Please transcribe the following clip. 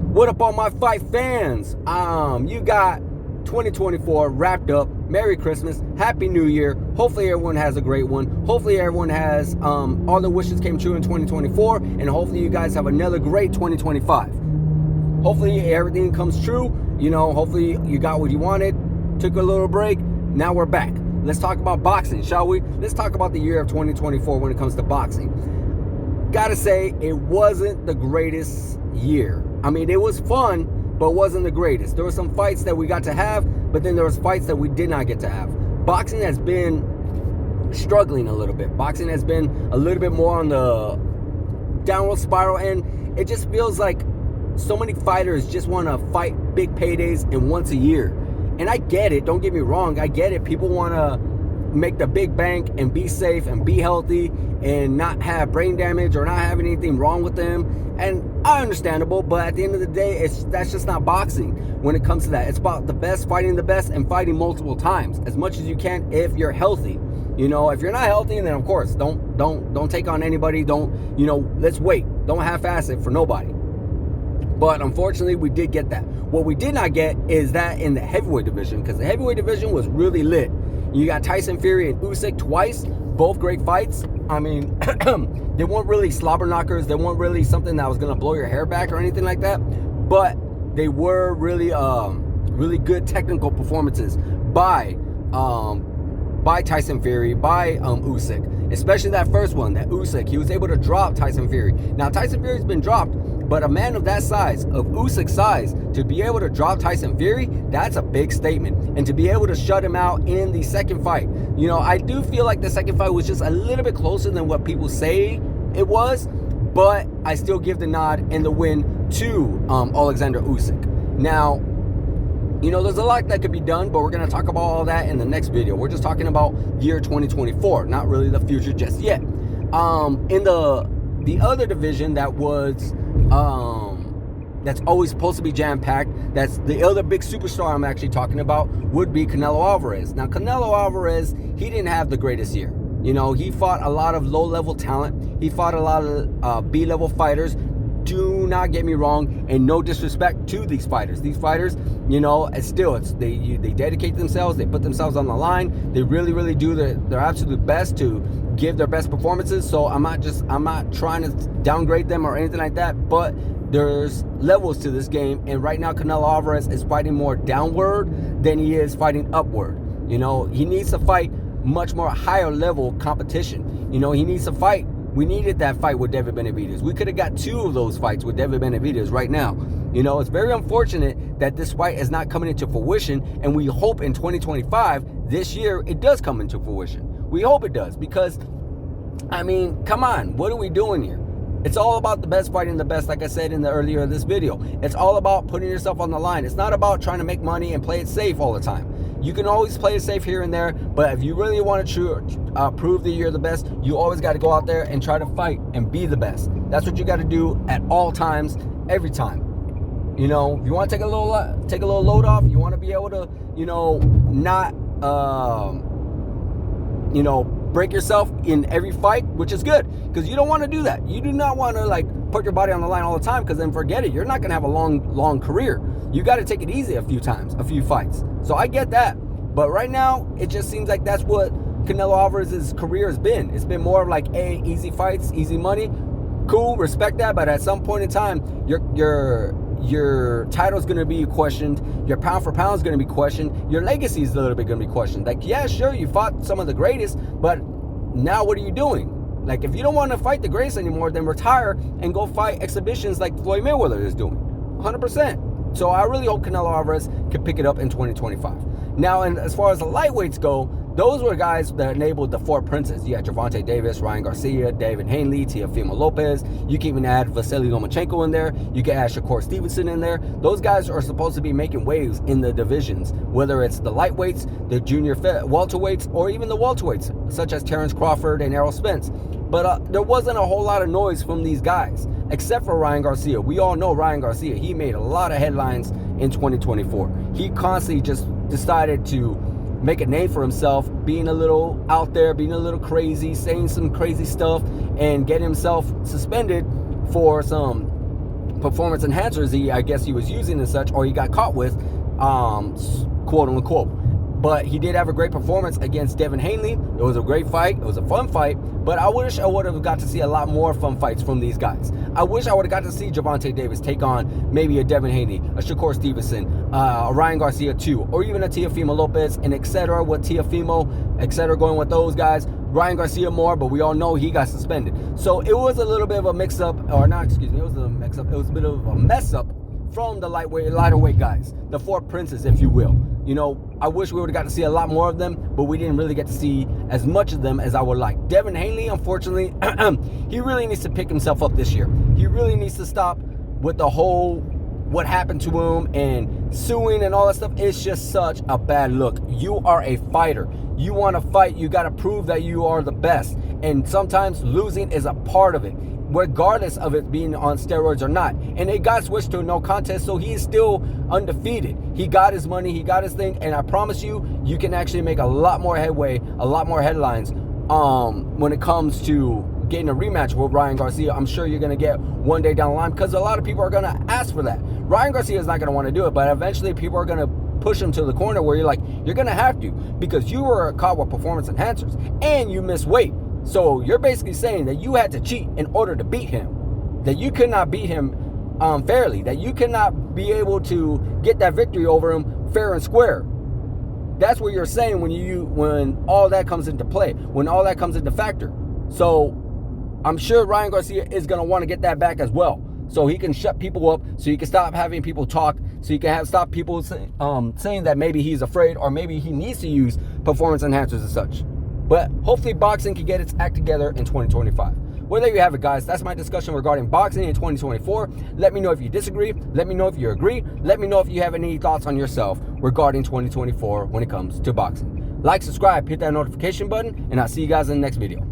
What up, all my fight fans? You got 2024 wrapped up. Merry Christmas, Happy New Year. Hopefully everyone has a great one. Hopefully everyone has all their wishes came true in 2024, and hopefully you guys have another great 2025. Hopefully everything comes true. You know, hopefully you got what you wanted. Took a little break. Now we're back. Let's talk about boxing, shall we? Let's talk about the year of 2024 when it comes to boxing. Gotta say, it wasn't the greatest year. I mean, it was fun, but wasn't the greatest. There were some fights that we got to have, but then there was fights that we did not get to have. Boxing has been struggling a little bit. Boxing has been a little bit more on the downward spiral, and it just feels like so many fighters just want to fight big paydays and once a year. And I get it, don't get me wrong, I get it. People want to make the big bank and be safe and be healthy and not have brain damage or not have anything wrong with them. And understandable, but at the end of the day, that's just not boxing when it comes to that. It's about the best fighting the best and fighting multiple times as much as you can if you're healthy. You know, if you're not healthy, then of course don't take on anybody. Let's wait. Don't half-ass it for nobody. But unfortunately, we did get that. What we did not get is that in the heavyweight division, because the heavyweight division was really lit. You got Tyson Fury and Usyk twice, both great fights. I mean, they weren't really slobber knockers. They weren't really something that was going to blow your hair back or anything like that. But they were really, really good technical performances by Tyson Fury, by Usyk. Especially that first one, that Usyk. He was able to drop Tyson Fury. Now, Tyson Fury's been dropped, but a man of that size, of Usyk's size, to be able to drop Tyson Fury, that's a big statement. And to be able to shut him out in the second fight. You know, I do feel like the second fight was just a little bit closer than what people say it was, but I still give the nod and the win to Alexander Usyk. Now, you know, there's a lot that could be done, but we're going to talk about all that in the next video. We're just talking about year 2024, not really the future just yet. In the other division that was that's always supposed to be jam-packed, that's the other big superstar I'm actually talking about, would be Canelo Alvarez. Now, Canelo Alvarez, he didn't have the greatest year. You know, he fought a lot of low-level talent. He fought a lot of B-level fighters. Do not get me wrong, and no disrespect to these fighters. These fighters, you know, they dedicate themselves, they put themselves on the line, they really, really do their absolute best to give their best performances. So I'm not trying to downgrade them or anything like that, but there's levels to this game, and right now Canelo Alvarez is fighting more downward than he is fighting upward. You know, he needs to fight much more higher level competition. You know, he needs to fight. We needed that fight with David Benavidez. We could have got 2 of those fights with David Benavidez right now. You know, it's very unfortunate that this fight is not coming into fruition, and we hope in 2025, this year, it does come into fruition. We hope it does, because, I mean, come on, what are we doing here? It's all about the best fighting the best, like I said in the earlier of this video. It's all about putting yourself on the line. It's not about trying to make money and play it safe all the time. You can always play it safe here and there, but if you really want to prove that you're the best, you always got to go out there and try to fight and be the best. That's what you got to do at all times, every time. You know, if you want to take a little load off, you want to be able to, you know, not, you know, break yourself in every fight, which is good, because you don't want to do that. You do not want to like put your body on the line all the time, because then forget it, you're not going to have a long career. You got to take it easy a few fights. So I get that, but right now it just seems like that's what Canelo Alvarez's career has been. It's been more of like easy fights, easy money. Cool, respect that, but at some point in time, your title is going to be questioned, your pound for pound is going to be questioned, your legacy is a little bit going to be questioned. Like, yeah, sure, you fought some of the greatest, but now what are you doing? Like, if you don't want to fight the greatest anymore, then retire and go fight exhibitions like Floyd Mayweather is doing. 100%. So I really hope Canelo Alvarez can pick it up in 2025. Now, and as far as the lightweights go, those were guys that enabled the 4 princes. You had Gervonta Davis, Ryan Garcia, David Hanley, Teofimo Lopez. You can even add Vasily Lomachenko in there. You can add Shakur Stevenson in there. Those guys are supposed to be making waves in the divisions, whether it's the lightweights, the junior welterweights, or even the welterweights, such as Terrence Crawford and Errol Spence. But there wasn't a whole lot of noise from these guys, except for Ryan Garcia. We all know Ryan Garcia. He made a lot of headlines in 2024. He constantly just decided to make a name for himself, being a little out there, being a little crazy, saying some crazy stuff, and get himself suspended for some performance enhancers I guess he was using and such, or he got caught with, quote unquote. But he did have a great performance against Devin Haney. It was a great fight. It was a fun fight. But I wish I would have got to see a lot more fun fights from these guys. I wish I would have got to see Gervonta Davis take on maybe a Devin Haney, a Shakur Stevenson, a Ryan Garcia too, or even a Teofimo Lopez, and etc. with Teofimo, etc. going with those guys. Ryan Garcia more, but we all know he got suspended. So it was a little bit of a mix-up, or not, excuse me, it was a mix-up. It was a bit of a mess-up from the lighter weight guys, the four princes, if you will. You know, I wish we would have got to see a lot more of them, but we didn't really get to see as much of them as I would like. Devin Haney, unfortunately, he really needs to pick himself up this year. He really needs to stop with the whole what happened to him and suing and all that stuff. It's just such a bad look. You are a fighter. You want to fight. You got to prove that you are the best. And sometimes losing is a part of it, regardless of it being on steroids or not. And it got switched to a no contest, so he is still undefeated. He got his money, he got his thing, and I promise you, you can actually make a lot more headway, a lot more headlines when it comes to getting a rematch with Ryan Garcia. I'm sure you're going to get one day down the line, because a lot of people are going to ask for that. Ryan Garcia is not going to want to do it, but eventually people are going to push him to the corner where you're like, you're going to have to, because you were caught with performance enhancers and you missed weight. So you're basically saying that you had to cheat in order to beat him, that you could not beat him fairly, that you cannot be able to get that victory over him fair and square. That's what you're saying when all that comes into play, when all that comes into factor. So I'm sure Ryan Garcia is going to want to get that back as well, so he can shut people up, so he can stop having people talk, so you can stop people saying that maybe he's afraid or maybe he needs to use performance enhancers and such. But hopefully boxing can get its act together in 2025. Well, there you have it, guys. That's my discussion regarding boxing in 2024. Let me know if you disagree. Let me know if you agree. Let me know if you have any thoughts on yourself regarding 2024 when it comes to boxing. Like, subscribe, hit that notification button, and I'll see you guys in the next video.